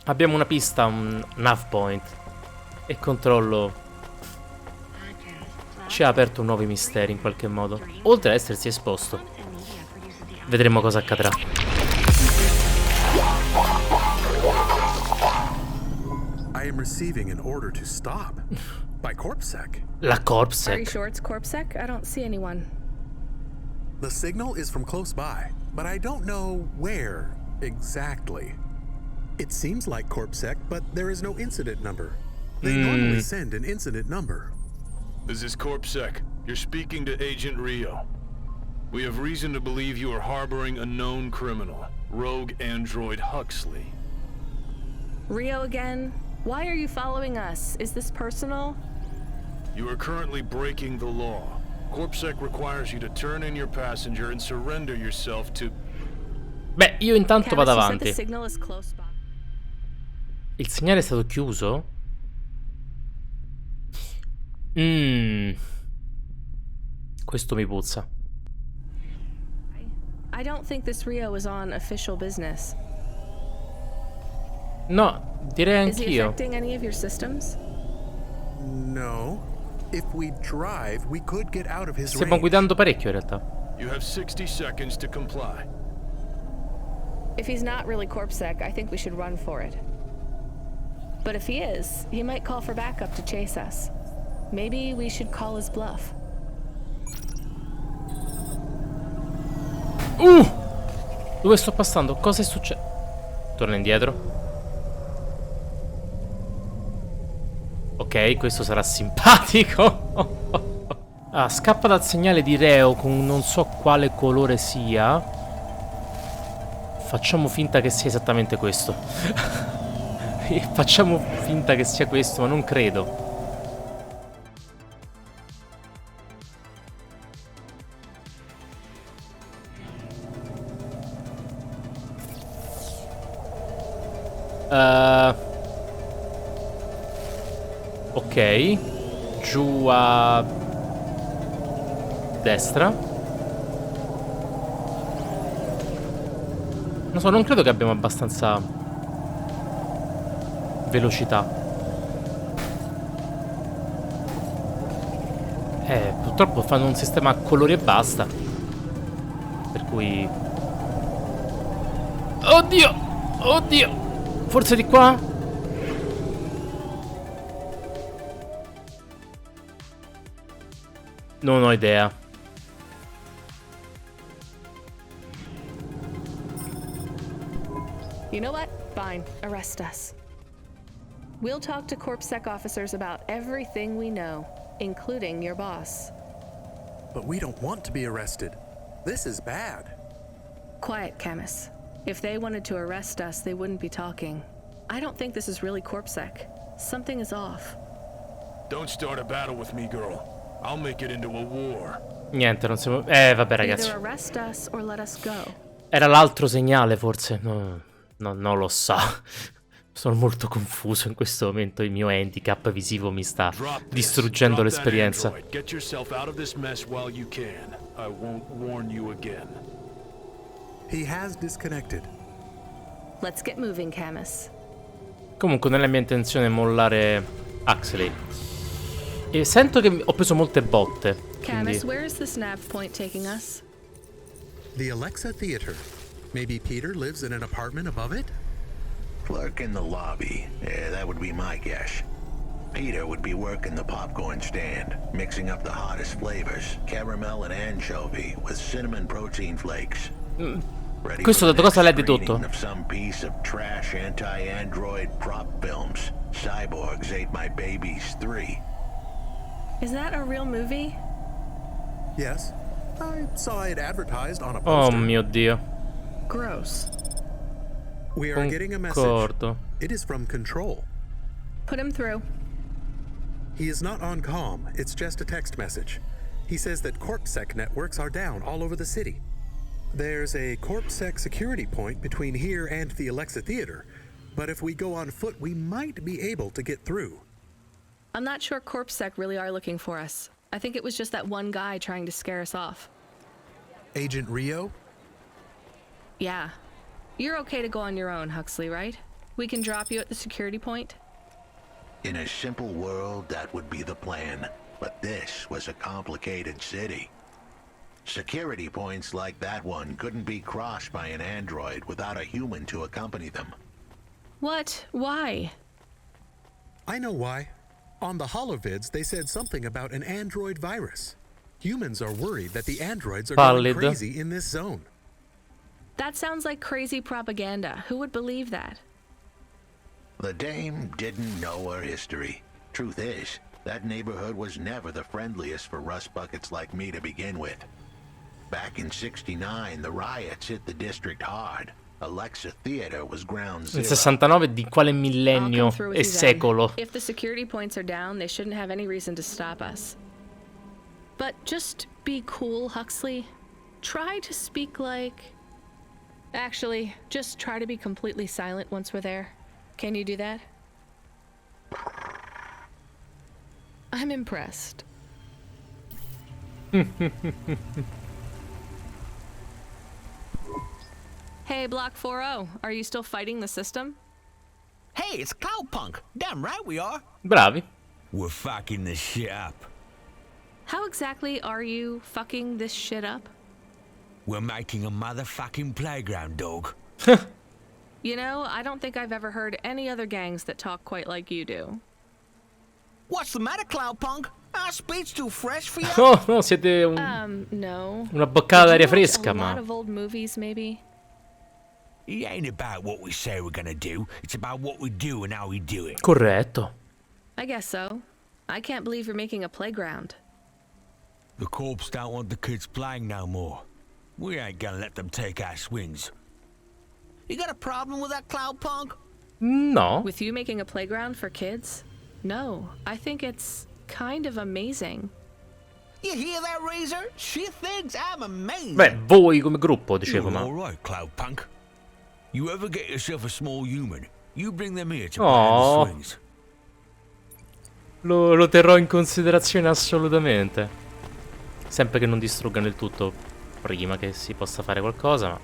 Abbiamo una pista, un nav point. E controllo ci ha aperto nuovi misteri in qualche modo. Oltre ad essersi esposto. Vedremo cosa accadrà. I am receiving an order to stop by CorpSec. La Are you CorpSec. sure it's CorpSec? I don't see anyone. The signal is from close by, but I don't know where exactly. It seems like CorpSec, but there is no incident number. They normally send an incident number. This is CorpSec. You're speaking to Agent Rio. We have reason to believe you are harboring a known criminal, rogue android Huxley. Rio again? Why are you following us? Is this personal? You are currently breaking the law. CorpSec requires you to turn in your passenger and surrender yourself to... Beh, io intanto vado Camus, you said the avanti. signal is close by. Il segnale è stato chiuso? Questo mi puzza. I don't think this Rio is on official business. No, direi Is he anch'io. affecting any of your systems? No. If we drive, we could get out of his Stiamo range. guidando parecchio in realtà. You have 60 seconds to comply. If he's not really CorpSec, I think we should run for it. But if he is, he might call for backup to chase us. Maybe we should call his bluff. Dove sto passando? Cosa è successo? Torna indietro. Ok, questo sarà simpatico. Ah, scappa dal segnale di Reo con non so quale colore sia. Facciamo finta che sia esattamente questo. Facciamo finta che sia questo, ma non credo. Ok. Giù a destra. Non so, non credo che abbiamo abbastanza velocità. Purtroppo fanno un sistema a colori e basta. Per cui... Oddio! Oddio! Forse di qua? Non ho idea. You know what? Fine. Arrest us. We'll talk to CorpSec officers about everything we know, including your boss. But we don't want to be arrested. This is bad. Quiet, Camus. If they wanted to arrest us, they wouldn't be talking. I don't think this is really CorpSec. Something is off. Don't start a battle with me, girl. I'll make it into a war. Niente, non siamo... vabbè ragazzi. Either arrest us or let us go. Era l'altro segnale forse. No, non lo so. Sono molto confuso in questo momento. Il mio handicap visivo mi sta distruggendo l'esperienza. Get yourself out of this mess while you can. I won't warn you again. He has disconnected. Let's get moving, Camus. Comunque non è mia intenzione mollare Huxley. E sento che ho preso molte botte. Camus, Quindi... where is this nav point taking us? The Alexa Theater. Maybe Peter lives in an apartment above it? Clerk in the lobby. Yeah, that would be my guess. Peter would be working the popcorn stand, mixing up the hottest flavors, caramel and anchovy with cinnamon protein flakes. Ready Questo for da the cosa l'hai next dedotto? screening of some piece of trash anti-android prop films. Cyborgs Ate My Babies 3. Is that a real movie? Yes. I saw it advertised on a Oh poster. mio Dio. Gross. We are getting a message. Concordo. It is from Control. Put him through. He is not on comm. It's just a text message. He says that CorpSec networks are down all over the city. There's a CorpSec security point between here and the Alexa Theater, but if we go on foot, we might be able to get through. I'm not sure CorpSec really are looking for us. I think it was just that one guy trying to scare us off. Agent Rio? Yeah. You're okay to go on your own, Huxley, right? We can drop you at the security point? In a simple world, that would be the plan. But this was a complicated city. Security points like that one couldn't be crossed by an android without a human to accompany them. What? Why? I know why. On the holovids, they said something about an android virus. Humans are worried that the androids are going crazy in this zone. That sounds like crazy propaganda. Who would believe that? The dame didn't know her history. Truth is, that neighborhood was never the friendliest for rust buckets like me to begin with. Back in '69, the riots hit the district hard. Alexa Theater was ground zero. Il 69 di quale millennio e secolo? If the security points are down, they shouldn't have any reason to stop us. But just be cool, Huxley. Try to speak like... Actually, just try to be completely silent once we're there. Can you do that? I'm impressed. Hey, Block 4-0, are you still fighting the system? Hey, it's Cloudpunk. Damn right we are. Bravi. We're fucking this shit up. How exactly are you fucking this shit up? We're making a motherfucking playground, dog. You know, I don't think I've ever heard any other gangs that talk quite like you do. What's the matter, Cloudpunk? Our speech too fresh for you? Oh, no, siete No. una boccata d'aria Did you watch fresca, a ma... lot of old movies, maybe? It ain't about what we say we're gonna do. It's about what we do and how we do it. Corretto. I guess so. I can't believe you're making a playground. The corps don't want the kids playing no more. We ain't gonna let them take our swings. You got a problem with that, Cloudpunk? No. With you making a playground for kids? No, I think it's kind of amazing. You hear that, Razor? She thinks I'm amazing. Beh, voi come gruppo, dicevo, You're ma... all right, Cloudpunk. You ever get yourself a small human, you bring them here to play Oh. the swings. Lo terrò in considerazione assolutamente. Sempre che non distruggano il tutto prima che si possa fare qualcosa, ma...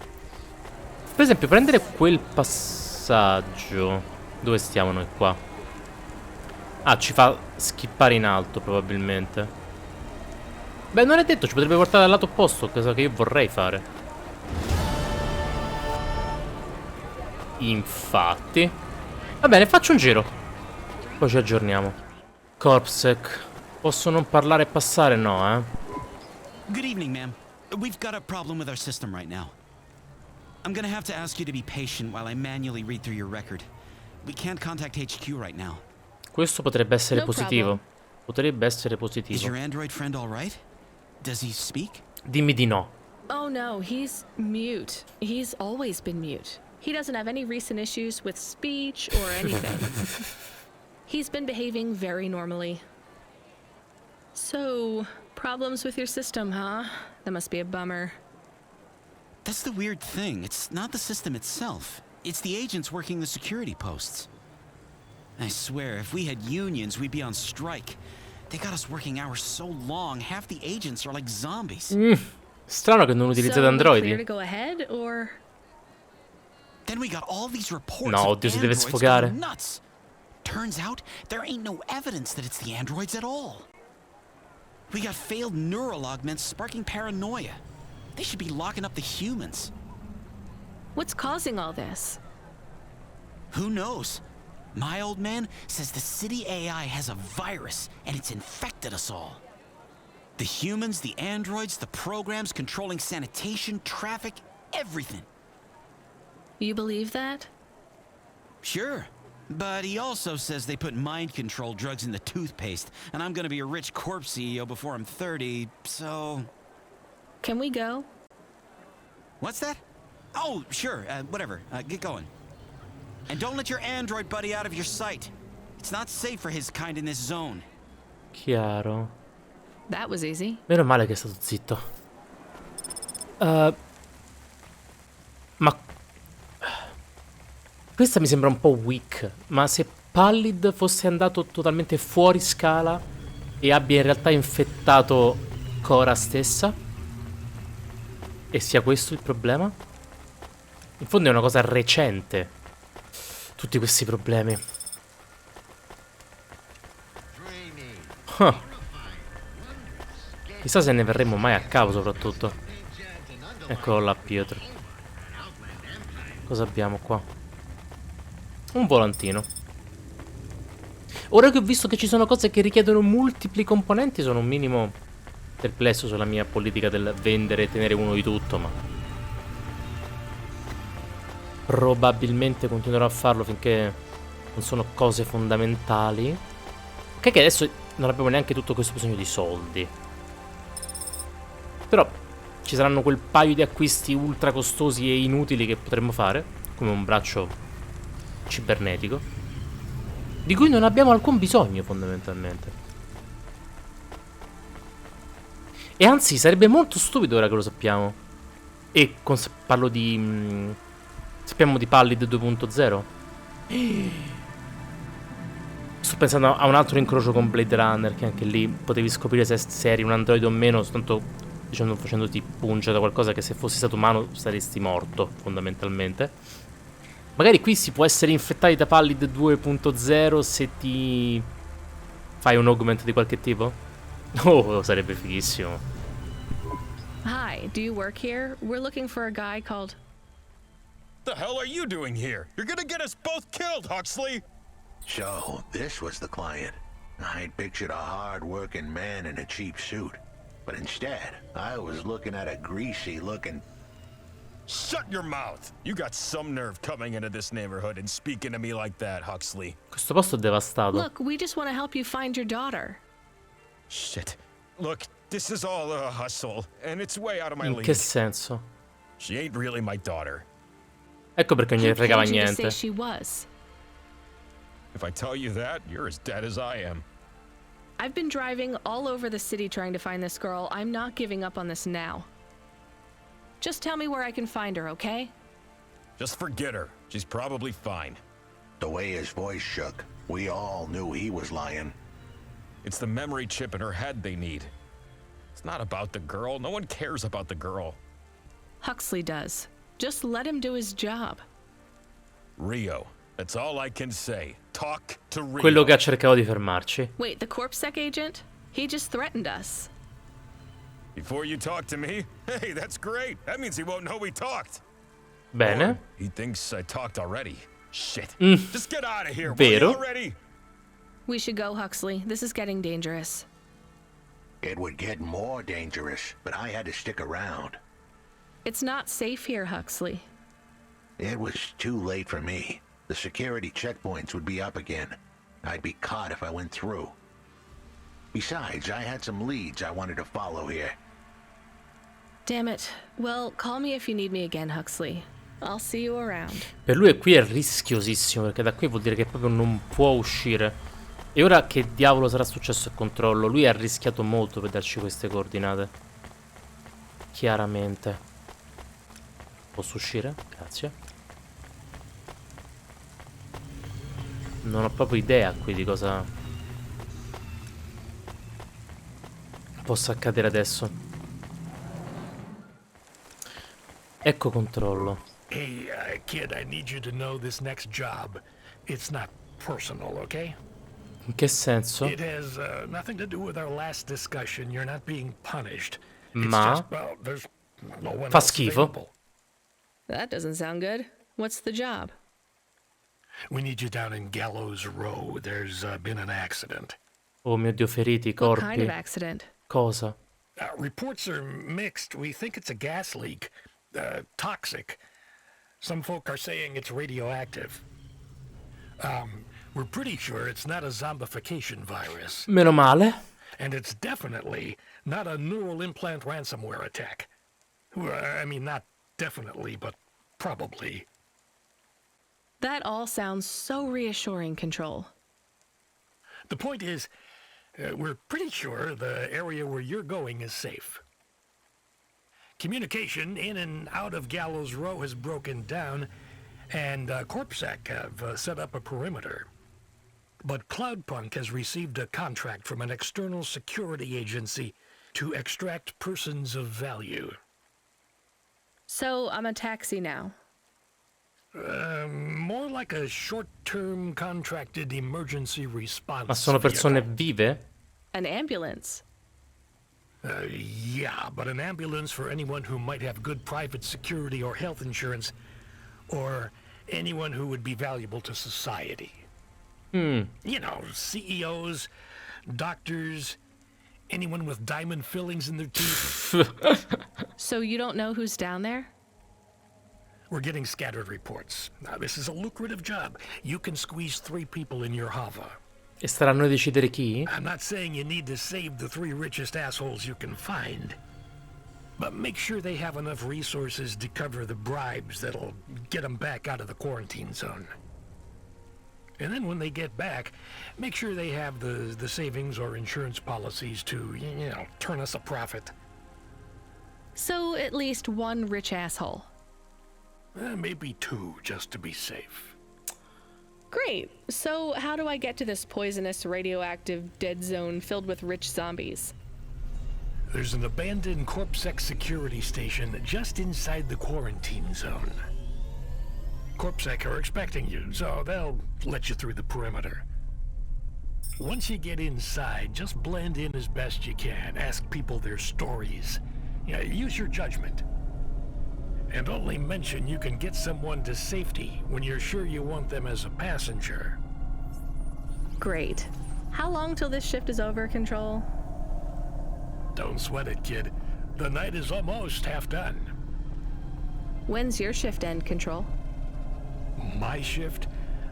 Per esempio, prendere quel passaggio... Dove stiamo noi qua? Ah, ci fa skippare in alto, probabilmente. Beh, non è detto, ci potrebbe portare dal lato opposto, cosa che io vorrei fare. Infatti. Va bene, faccio un giro. Poi ci aggiorniamo. Corpsec. Posso non parlare e passare? No, eh. Good evening, ma'am. We've got a problem with our system right now. I'm gonna have to ask you to be patient while I manually read through your record. We can't contact HQ right now. Questo potrebbe essere No positivo. problem. Potrebbe essere Is positivo. your android friend all right? Does he speak? Dimmi di no. Oh no, he's mute. He's always been mute. He doesn't have any recent issues with speech or anything. He's been behaving very normally. So, problems with your system, huh? That must be a bummer. That's the weird thing. It's not the system itself. It's the agents working the security posts. I swear, if we had unions, we'd be on strike. They got us working hours so long, half the agents are like zombies. Strano che non utilizzate So, we're clear to androidi. go ahead, or... Then we got all these reports No, of oddio, si deve androids sfogare. going nuts. Turns out, there ain't no evidence that it's the androids at all. We got failed neural augments sparking paranoia. They should be locking up the humans. What's causing all this? Who knows? My old man says the city AI has a virus and it's infected us all. The humans, the androids, the programs controlling sanitation, traffic, everything. You believe that? Sure. But he also says they put mind control drugs in the toothpaste, and I'm gonna be a rich corp CEO before I'm 30, so... Can we go? What's that? Oh, sure, whatever. Get going. And don't let your android buddy out of your sight. It's not safe for his kind in this zone. Chiaro. That was easy. Meno male che è stato zitto. Ma... Questa mi sembra un po' weak. Ma se Pallid fosse andato totalmente fuori scala e abbia in realtà infettato Cora stessa? E sia questo il problema? In fondo è una cosa recente. Tutti questi problemi. Ah. Chissà se ne verremo mai a capo, soprattutto. Eccolo là, Pietro. Cosa abbiamo qua? Un volantino. Ora che ho visto che ci sono cose che richiedono multipli componenti, sono un minimo perplesso sulla mia politica del vendere e tenere uno di tutto, ma probabilmente continuerò a farlo finché non sono cose fondamentali. Ok, che adesso non abbiamo neanche tutto questo bisogno di soldi. Però ci saranno quel paio di acquisti ultra costosi e inutili che potremmo fare, come un braccio cibernetico, di cui non abbiamo alcun bisogno fondamentalmente. E anzi sarebbe molto stupido ora che lo sappiamo. E parlo di... sappiamo di Pallid 2.0? Sto pensando a un altro incrocio con Blade Runner, che anche lì potevi scoprire se eri un androide o meno, soltanto diciamo facendoti punge da qualcosa che se fossi stato umano saresti morto, fondamentalmente. Magari qui si può essere infettati da Pallid 2.0 se ti fai un augment di qualche tipo? Oh, sarebbe fighissimo. Hi, do you work here? We're looking for a guy called... The hell are you doing here? You're gonna get us both killed, Huxley! So, this was the client. I'd pictured a hard-working man in a cheap suit. But instead, I was looking at a greasy-looking... Shut your mouth! You got some nerve coming into this neighborhood and speaking to me like that, Huxley. Questo posto è devastato. Look, we just want to help you find your daughter. Shit. Look, this is all a hustle, and it's way out of my In league. che senso? She ain't really my daughter. Ecco perché non gliene Who fregava told you to say niente. she was? If I tell you that, you're as dead as I am. I've been driving all over the city trying to find this girl. I'm not giving up on this now. Just tell me where I can find her, okay? Just forget her. She's probably fine. The way his voice shook, we all knew he was lying. It's the memory chip in her head they need. It's not about the girl. No one cares about the girl. Huxley does. Just let him do his job. Rio. That's all I can say. Talk to Rio. Quello che ha cercato di fermarci. Wait, the CorpSec agent? He just threatened us. Before you talk to me? Hey, that's great. That means he won't know we talked. Bene. Or he thinks I talked already. Shit. Just get out of here, will you Vero. already? We should go, Huxley. This is getting dangerous. It would get more dangerous, but I had to stick around. It's not safe here, Huxley. It was too late for me. The security checkpoints would be up again. I'd be caught if I went through. Besides, I had some leads I wanted to follow here. Damn it. Well, call me if you need me again, Huxley. I'll see you around. Per lui qui è rischiosissimo, perché da qui vuol dire che proprio non può uscire. E ora che diavolo sarà successo al controllo? Lui ha rischiato molto per darci queste coordinate. Chiaramente. Posso uscire? Grazie. Non ho proprio idea qui di cosa possa accadere adesso. Ecco controllo. Hey, kid, I need you to know this next job. It's not personal, okay? In che senso? It has nothing to do with our last discussion. You're not being punished. It's Ma just, well, there's no one fa else schifo. available. That doesn't sound good. What's the job? We need you down in Gallows Row. There's been an accident. Oh mio Dio, feriti, What kind corpi. of accident? Cosa? Reports are mixed. We think it's a gas leak. Toxic. Some folk are saying it's radioactive. We're pretty sure it's not a zombification virus. Meno male. And it's definitely not a neural implant ransomware attack. I mean, not definitely, but probably. That all sounds so reassuring, Control. The point is, we're pretty sure the area where you're going is safe. Communication in and out of Gallows Row has broken down, and CorpSec have set up a perimeter. But Cloudpunk has received a contract from an external security agency to extract persons of value. So I'm a taxi now. More like a short-term contracted emergency response. Ma sono persone vehicle. vive? An ambulance. Yeah, but an ambulance for anyone who might have good private security or health insurance, or anyone who would be valuable to society. You know, CEOs, doctors, anyone with diamond fillings in their teeth. So you don't know who's down there? We're getting scattered reports. Now, this is a lucrative job. You can squeeze 3 people in your hover. E starà a noi decidere chi? I'm not saying you need to save the 3 richest assholes you can find, but make sure they have enough resources to cover the bribes that'll get them back out of the quarantine zone. And then when they get back, make sure they have the savings or insurance policies to, you know, turn us a profit. So at least 1 rich asshole. Maybe 2, just to be safe. Great. So how do I get to this poisonous, radioactive, dead zone filled with rich zombies? There's an abandoned CorpSec security station just inside the quarantine zone. CorpSec are expecting you, so they'll let you through the perimeter. Once you get inside, just blend in as best you can. Ask people their stories. Yeah, use your judgment. And only mention you can get someone to safety when you're sure you want them as a passenger. Great. How long till this shift is over, Control? Don't sweat it, kid. The night is almost half done. When's your shift end, Control? My shift?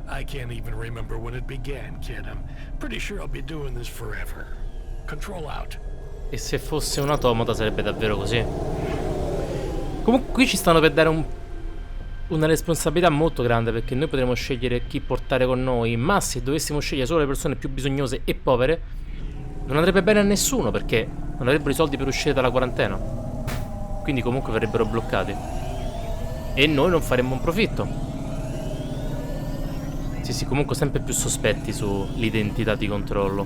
I can't even remember when it began, kid. I'm pretty sure I'll be doing this forever. Control out. E se fosse un automata sarebbe davvero così. Comunque qui ci stanno per dare una responsabilità molto grande, perché noi potremo scegliere chi portare con noi, ma se dovessimo scegliere solo le persone più bisognose e povere non andrebbe bene a nessuno, perché non avrebbero i soldi per uscire dalla quarantena, quindi comunque verrebbero bloccati e noi non faremmo un profitto. Sì, comunque sempre più sospetti sull'identità di Controllo.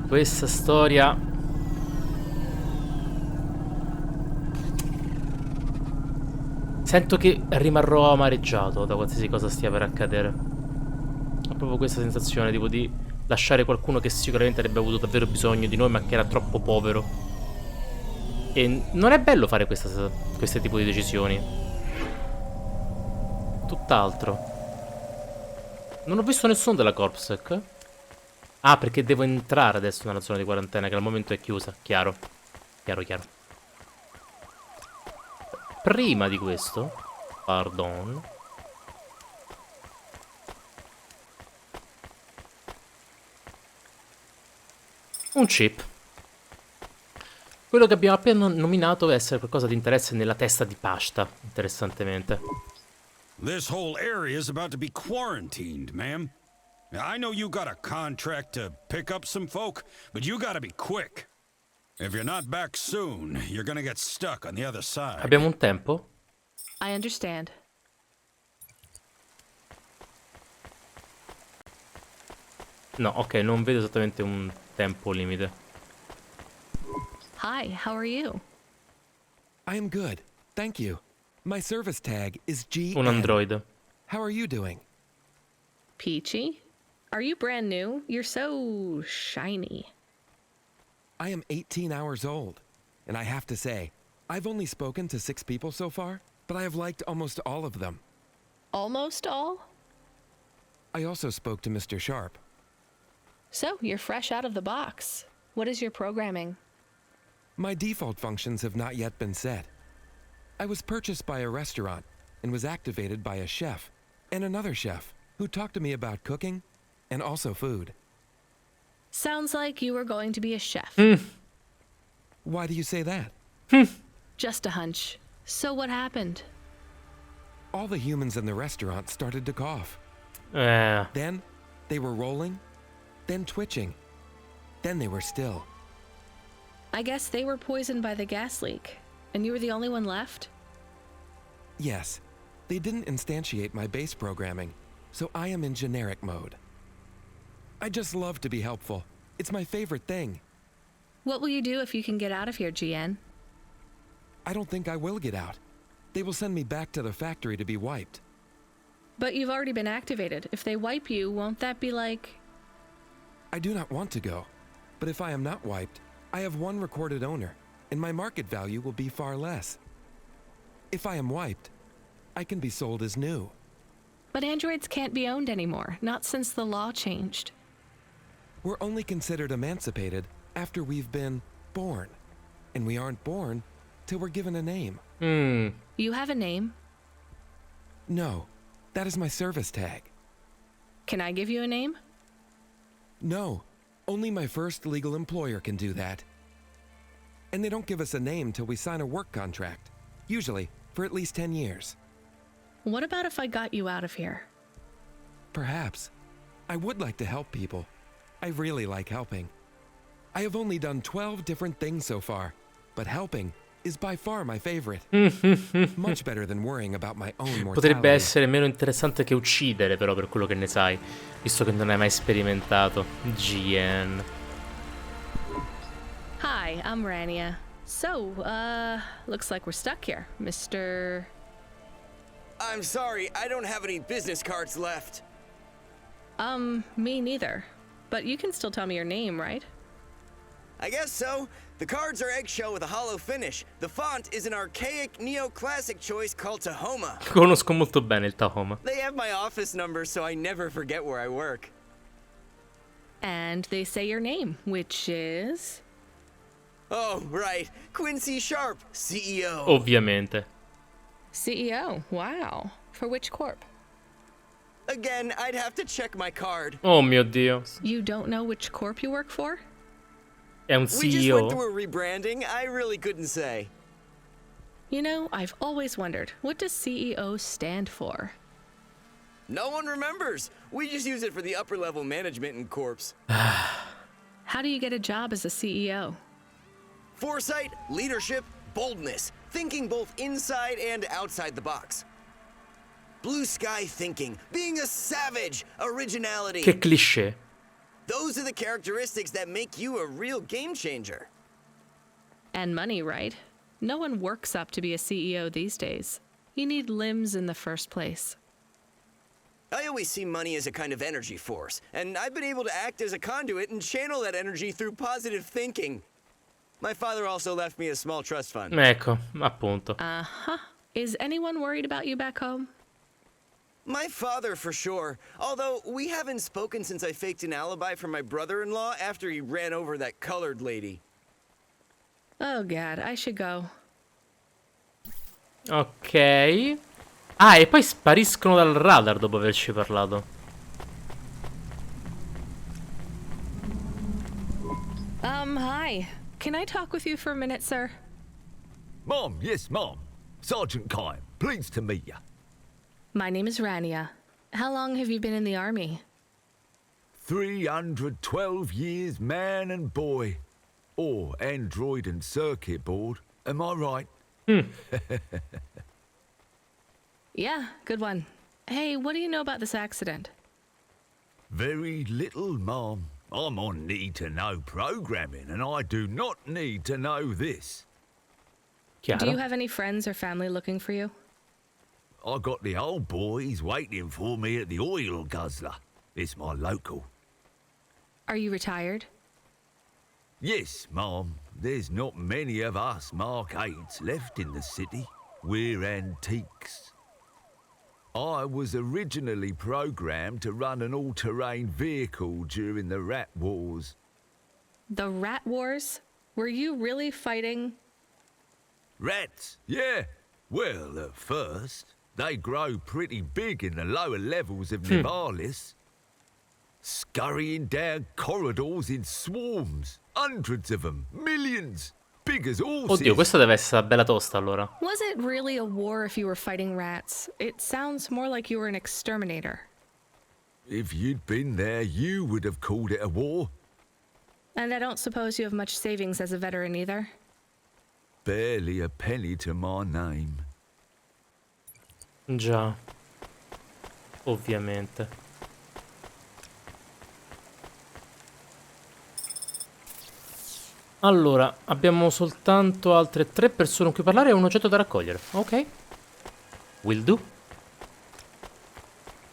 Questa storia sento che rimarrò amareggiato da qualsiasi cosa stia per accadere. Ho proprio questa sensazione tipo di lasciare qualcuno che sicuramente avrebbe avuto davvero bisogno di noi, ma che era troppo povero. E non è bello fare questo tipo di decisioni. Tutt'altro. Non ho visto nessuno della CorpSec. Ah, perché devo entrare adesso nella zona di quarantena, che al momento è chiusa. Chiaro. Chiaro. Prima di questo, pardon, un chip. Quello che abbiamo appena nominato deve essere qualcosa di interesse nella testa di pasta, interessantemente. This whole area is about to be quarantined, ma'am. I know you got a contract to pick up some folk, but you gotta be quick. If you're not back soon, you're gonna get stuck on the other side. Abbiamo un tempo? I understand. No, ok, non vedo esattamente un tempo limite. Hi, how are you? I am good, thank you. My service tag is G. Un android. How are you doing? Peachy? Are you brand new? You're so shiny. I am 18 hours old, and I have to say, I've only spoken to 6 people so far, but I have liked almost all of them. Almost all? I also spoke to Mr. Sharp. So, you're fresh out of the box. What is your programming? My default functions have not yet been set. I was purchased by a restaurant and was activated by a chef and another chef who talked to me about cooking and also food. Sounds like you were going to be a chef. Why do you say that? Just a hunch. So what happened? All the humans in the restaurant started to cough. Eh. Then they were rolling, then twitching, then they were still. I guess they were poisoned by the gas leak, and you were the only one left? Yes, they didn't instantiate my base programming, so I am in generic mode. I just love to be helpful. It's my favorite thing. What will you do if you can get out of here, GN? I don't think I will get out. They will send me back to the factory to be wiped. But you've already been activated. If they wipe you, won't that be like... I do not want to go, but if I am not wiped, I have one recorded owner, and my market value will be far less. If I am wiped, I can be sold as new. But androids can't be owned anymore, not since the law changed. We're only considered emancipated after we've been born, and we aren't born till we're given a name. You have a name? No, that is my service tag. Can I give you a name? No, only my first legal employer can do that. And they don't give us a name till we sign a work contract, usually for at least 10 years. What about if I got you out of here? Perhaps. I would like to help people. I really like helping. I have only done 12 different things so far, but helping is by far my favorite. Much better than worrying about my own mortality. Potrebbe essere meno interessante che uccidere, però, per quello che ne sai, visto che non hai mai sperimentato. GN. Hi, I'm Rania. So, looks like we're stuck here, Mr... I'm sorry, I don't have any business cards left. Me neither. But you can still tell me your name, right? I guess so. The cards are eggshell with a hollow finish. The font is an archaic neo-classic choice called Tahoma. Conosco molto bene il Tahoma. They have my office number, so I never forget where I work. And they say your name, which is... Oh, right. Quincy Sharp, CEO. Ovviamente. CEO, wow. For which corp? Again, I'd have to check my card. Oh mio Dio. You don't know which corp you work for? È un We just went CEO. through a rebranding. I really couldn't say. You know, I've always wondered, what does CEO stand for? No one remembers. We just use it for the upper level management in corps. How do you get a job as a CEO? Foresight, leadership, boldness. Thinking both inside and outside the box. Blue sky thinking, being a savage, originality. Che cliché. Those are the characteristics that make you a real game changer. And money, right? No one works up to be a CEO these days. You need limbs in the first place. I always see money as a kind of energy force, and I've been able to act as a conduit and channel that energy through positive thinking. My father also left me a small trust fund. Ecco, appunto. Uh-huh. Is anyone worried about you back home? My father, for sure. Although, we haven't spoken since I faked an alibi for my brother-in-law after he ran over that colored lady. Oh god, I should go. Ok. Ah, e poi spariscono dal radar dopo averci parlato. Hi. Can I talk with you for a minute, sir? Mom, yes, Mom. Sergeant Kime, pleased to meet you. My name is Rania. How long have you been in the army? 312 years, man and boy. Or android and circuit board. Am I right? Yeah, good one. Hey, what do you know about this accident? Very little, Mom. I'm on need-to-know programming, and I do not need to know this. Chiaro. Do you have any friends or family looking for you? I got the old boys waiting for me at the oil guzzler. It's my local. Are you retired? Yes, Mom. There's not many of us Mark 8s left in the city. We're antiques. I was originally programmed to run an all-terrain vehicle during the Rat Wars. The Rat Wars? Were you really fighting? Rats? Yeah. Well, at first, they grow pretty big in the lower levels of Nivalis. Scurrying down corridors in swarms. Hundreds of them. Millions. Big as horses. Oddio, questa deve essere bella tosta allora. Was it really a war if you were fighting rats? It sounds more like you were an exterminator. If you'd been there, you would have called it a war. And I don't suppose you have much savings as a veteran either? Barely a penny to my name. Già. Ovviamente. Allora, abbiamo soltanto altre 3 persone con cui parlare e un oggetto da raccogliere. Ok. Will do.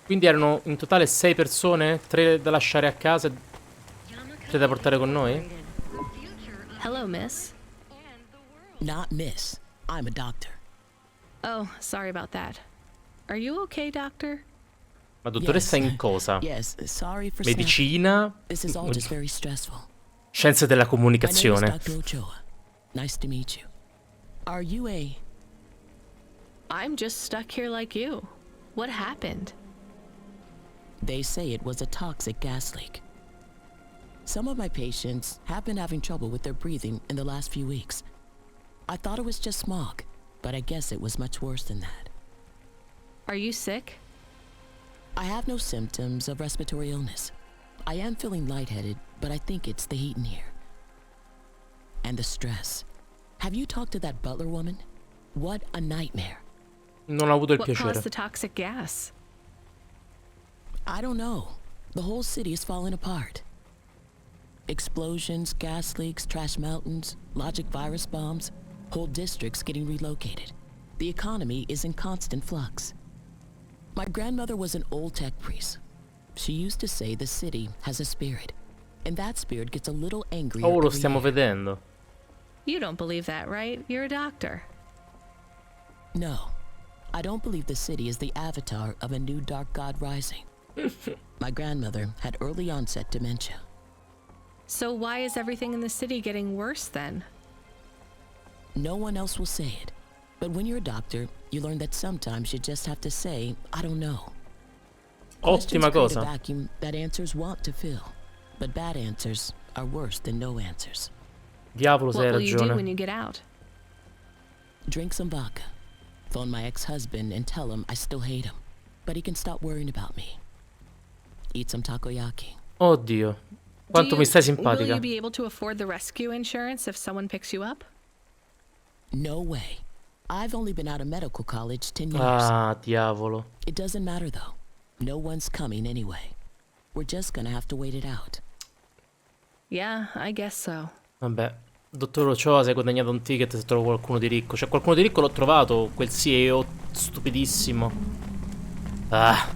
Quindi erano in totale 6 persone, 3 da lasciare a casa e 3 da portare con noi? Hello, miss. Not miss. I'm a doctor. Oh, sorry about that. Are you okay, doctor? Ma dottoressa in cosa? Yes, sorry for Medicina? This is all just very stressful. Scienze della My comunicazione. name is Dr. Ochoa. Nice to meet you. Are you a... I'm just stuck here like you. What happened? They say it was a toxic gas leak. Some of my patients have been having trouble with their breathing in the last few weeks. I thought it was just smog, but I guess it was much worse than that. Are you sick? I have no symptoms of respiratory illness. I am feeling lightheaded, but I think it's the heat in here. And the stress. Have you talked to that butler woman? What a nightmare. Non ho avuto il What piacere. caused the toxic gas? I don't know. The whole city is falling apart. Explosions, gas leaks, trash mountains, logic virus bombs, whole districts getting relocated. The economy is in constant flux. My grandmother was an old tech priest. She used to say the city has a spirit, and that spirit gets a little angry. Oh, lo stiamo vedendo. You don't believe that, right? You're a doctor. No, I don't believe the city is the avatar of a new dark god rising. My grandmother had early onset dementia. So why is everything in the city getting worse then? No one else will say it. But when you're a doctor, you learn that sometimes you just have to say, I don't know. Ottima Questions create cosa. a vacuum that answers want to fill. But bad answers are worse than no answers. Diavolo, se hai What will you do when ragione. you get out? Drink some vodka. Phone my ex-husband and tell him I still hate him. But he can stop worrying about me. Eat some takoyaki. Oddio. Quanto mi stai Will simpatica. you be able to afford the rescue insurance if someone picks you up? No way. I've only been out of medical college 10 years. Ah, diavolo. It doesn't matter though. No one's coming anyway. We're just gonna have to wait it out. Yeah, I guess so. Vabbè. Dottor Ochoa, si è guadagnato un ticket se trovo qualcuno di ricco. Cioè, qualcuno di ricco l'ho trovato. Quel CEO stupidissimo. Ah.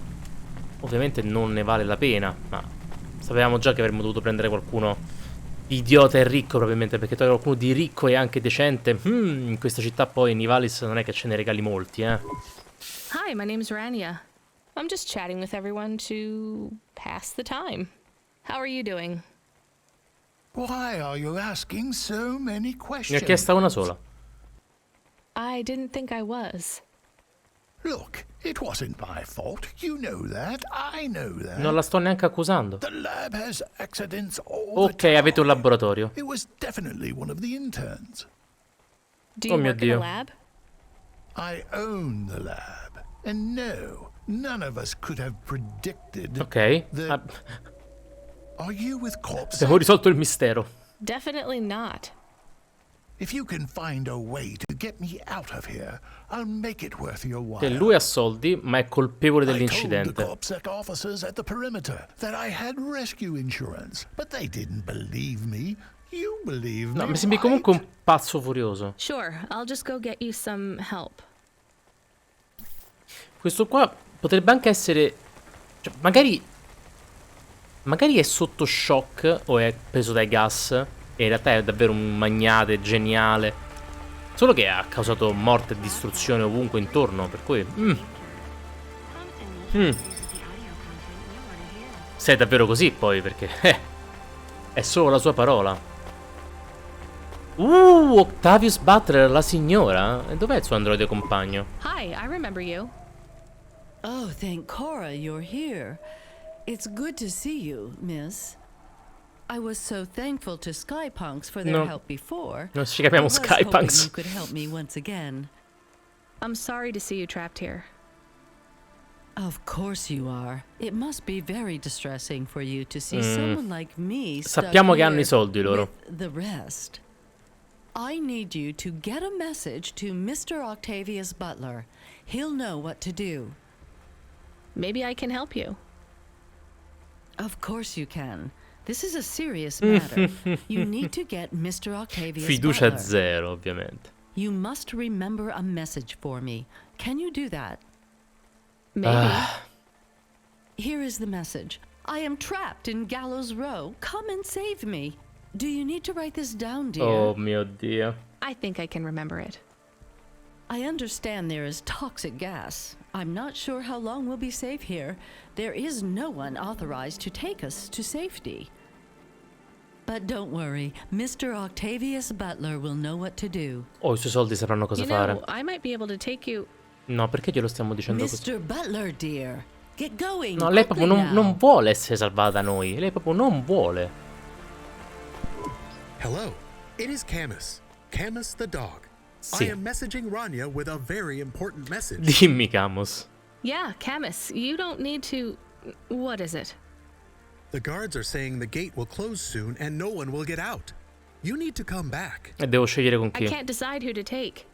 Ovviamente non ne vale la pena. Ma sapevamo già che avremmo dovuto prendere qualcuno di idiota e ricco, probabilmente. Perché togliere qualcuno di ricco e anche decente. In questa città poi Nivalis non è che ce ne regali molti, eh. Hi, my name's Rania. I'm just chatting with everyone to pass the time. How are you doing? Why are you asking so many Ne ho questions? chiesta una sola. I didn't think I was. Look, it wasn't my fault. You know that. I know that. Non la sto neanche accusando. The lab has accidents all the Ok, time. avete un laboratorio. It was definitely one of the interns. Do you Oh mio work in a Dio. lab? I own the lab. And no, none of us could have predicted Ok. that... Are you with Corpse? Abbiamo risolto il mistero. Definitely not. If you can find a way to get me out of here, I'll make it worth your while. Che lui ha soldi, ma è colpevole I told the dell'incidente. CorpSec officers at the perimeter that I had rescue insurance, but they didn't believe me. You believe No, me, mi sembri right? comunque un pazzo furioso. Sure, I'll just go get you some help. Questo qua potrebbe anche essere... Cioè, magari è sotto shock o è preso dai gas. E in realtà è davvero un magnate geniale. Solo che ha causato morte e distruzione ovunque intorno. Per cui... Se è davvero così poi, perché... è solo la sua parola. Octavius Butler, la signora. E dov'è il suo androide compagno? Hi, I remember you. Oh, thank Cora you're here. It's good to see you, miss. I was so thankful to Skypunks for their No. help before. Non ci capiamo I was hoping Skypunks. you could help me once again. I'm sorry to see you trapped here. Of course you are. It must be very distressing for you to see someone like me stuck Sappiamo che hanno here i soldi loro. with the rest. I need you to get a message to Mr. Octavius Butler. He'll know what to do. Maybe I can help you. Of course you can. This is a serious matter. You need to get Mr. Octavius Fiducia Butler. zero, ovviamente. You must remember a message for me. Can you do that? Maybe. Here is the message. I am trapped in Gallows Row. Come and save me. Do you need to write this down, dear? Oh mio Dio. I think I can remember it. I understand there is toxic gas. I'm not sure how long we'll be safe here. There is no one authorized to take us to safety. But don't worry, Mr. Octavius Butler will know what to do. Oh, i suoi soldi sapranno cosa You know, fare. I might be able to take you. No, perché glielo stiamo dicendo così? Mr. Butler, dear, get going. No, lei proprio quickly non now. vuole essere salvata da noi. Lei proprio non vuole. Hello, it is Camus. Camus the dog. Sì. I am messaging Rania with a very important message. Dimmi, Camus. Yeah, Camus, you don't need to. What is it? The guards are saying the gate will close soon and no one will get out. You need to come back. E devo scegliere con I chi. can't decide who to take.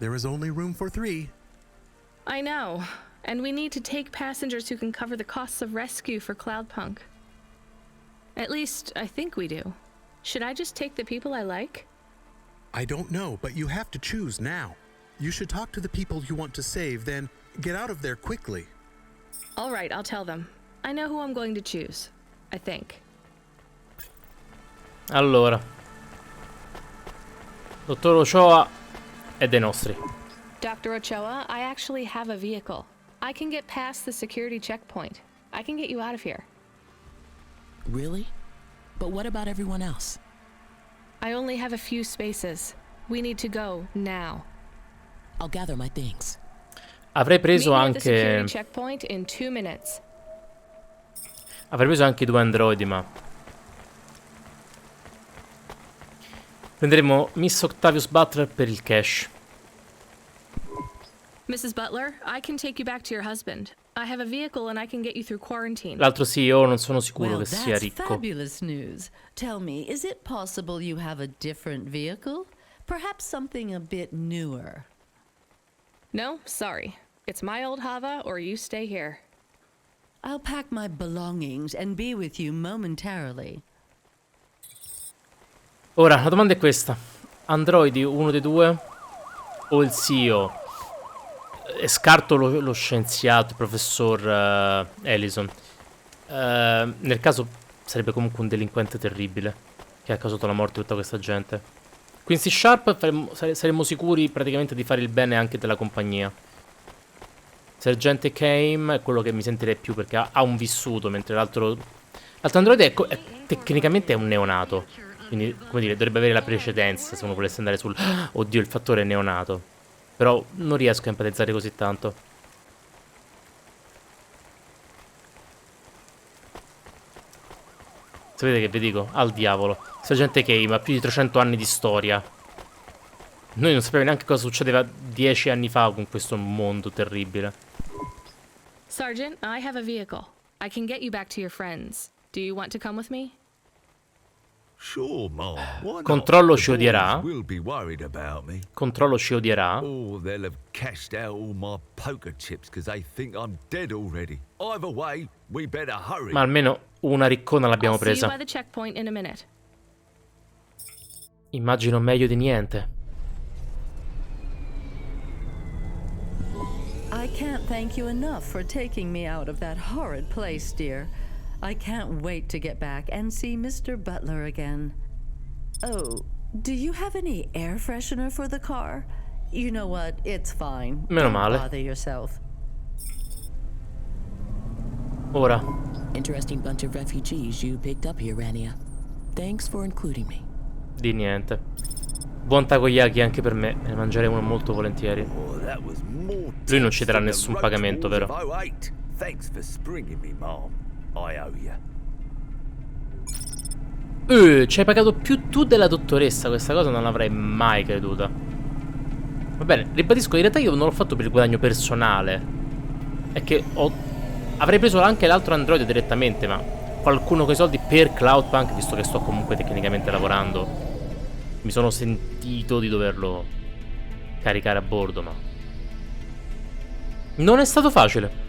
There is only room for 3. I know. And we need to take passengers who can cover the costs of rescue for Cloudpunk. At least, I think we do. Should I just take the people I like? I don't know, but you have to choose now. You should talk to the people you want to save, then get out of there quickly. All right, I'll tell them. I know who I'm going to choose. I think. Allora. Dottor Ochoa è dei nostri. Dr. Ochoa, I actually have a vehicle. I can get past the security checkpoint. I can get you out of here. Really? But what about everyone else? I only have a few spaces. We need to go now. I'll gather my things. Avrei preso Meet me at the security anche. checkpoint in 2 minutes. Avrei preso anche i 2 androidi, ma. Prenderemo Miss Octavius Butler per il cash. Mrs. Butler, I can take you back to your husband. I have a vehicle and I can get you through quarantine. L'altro CEO non sono sicuro Well, che sia that's ricco. fabulous news. Tell me, is it possible you have a different vehicle? Perhaps something a bit newer? No, sorry. It's my old Hava or you stay here. I'll pack my belongings and be with you momentarily. Ora, la domanda è questa. Androidi, uno dei due? O il CEO? E scarto lo scienziato, il professor Ellison. Nel caso sarebbe comunque un delinquente terribile che ha causato la morte di tutta questa gente. Quincy Sharp saremmo sicuri praticamente di fare il bene anche della compagnia. Sergente Kame è quello che mi sentirei più perché ha un vissuto, mentre l'altro androide tecnicamente è un neonato. Quindi, come dire, dovrebbe avere la precedenza se uno volesse andare sul oddio, il fattore è neonato. Però non riesco a empatizzare così tanto. Sapete che vi dico? Al diavolo. Sergente Kame ha più di 300 anni di storia. Noi non sappiamo neanche cosa succedeva 10 anni fa con questo mondo terribile. Sergeant, I have a vehicle. I can get you back to your friends. Do you want to come with me? Sure, Mom. Why not? Controllo The ci odierà. boys will be worried about me. Controllo ci odierà. Oh, they'll have cashed out all my poker chips because they think I'm dead already. Either way, we better hurry. Ma almeno una riccona l'abbiamo I'll see you presa. by the checkpoint in a minute. Immagino meglio di niente. I can't thank you enough for taking me out of that horrid place, dear. I can't wait to get back and see Mr. Butler again. Oh, do you have any air freshener for the car? You know what? It's fine. Meno Don't male. bother yourself. Ora. Interesting bunch of refugees you picked up here, Rania. Thanks for including me. Di niente. Buon takoyaki anche per me. Ne mangerei uno molto volentieri. Oh, that was more Lui non ci darà than the nessun road pagamento, tours vero? of 08. Thanks for springing me, Mom. I owe you. Ci hai pagato più tu della dottoressa. Questa cosa non l'avrei mai creduta. Va bene, ribadisco, in realtà io non l'ho fatto per il guadagno personale. È che avrei preso anche l'altro androide direttamente, ma qualcuno con i soldi per Cloudpunk, visto che sto comunque tecnicamente lavorando, mi sono sentito di doverlo caricare a bordo, ma non è stato facile.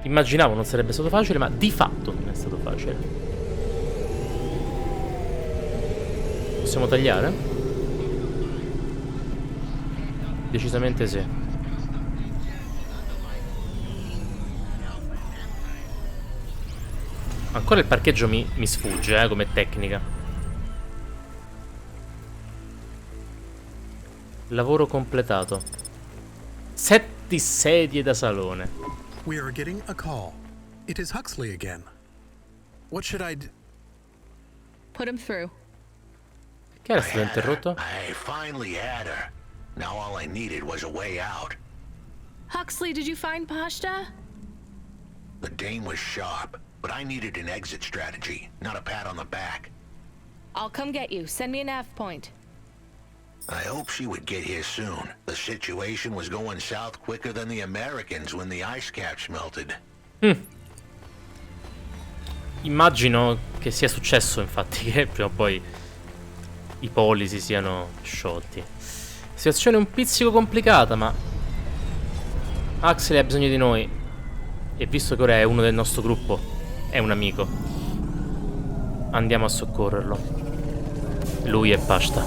Immaginavo non sarebbe stato facile, ma di fatto non è stato facile. Possiamo tagliare? Decisamente sì. Ancora il parcheggio mi sfugge, come tecnica. Lavoro completato. 7 sedie da salone. We are getting a call. It is Huxley again. What should I do? Put him through. Che era stato interrotto? I finally had her. Now all I needed was a way out. Huxley, did you find Pashta? The dame was sharp, but I needed an exit strategy, not a pat on the back. I'll come get you. Send me a nav point. I hope she would get here soon. The situation was going south quicker than the Americans when the ice caps melted. Immagino che sia successo, infatti, che prima o poi i poli si siano sciolti. Situazione un pizzico complicata, ma Huxley ha bisogno di noi. E visto che ora è uno del nostro gruppo, è un amico, andiamo a soccorrerlo. Lui e Pashta.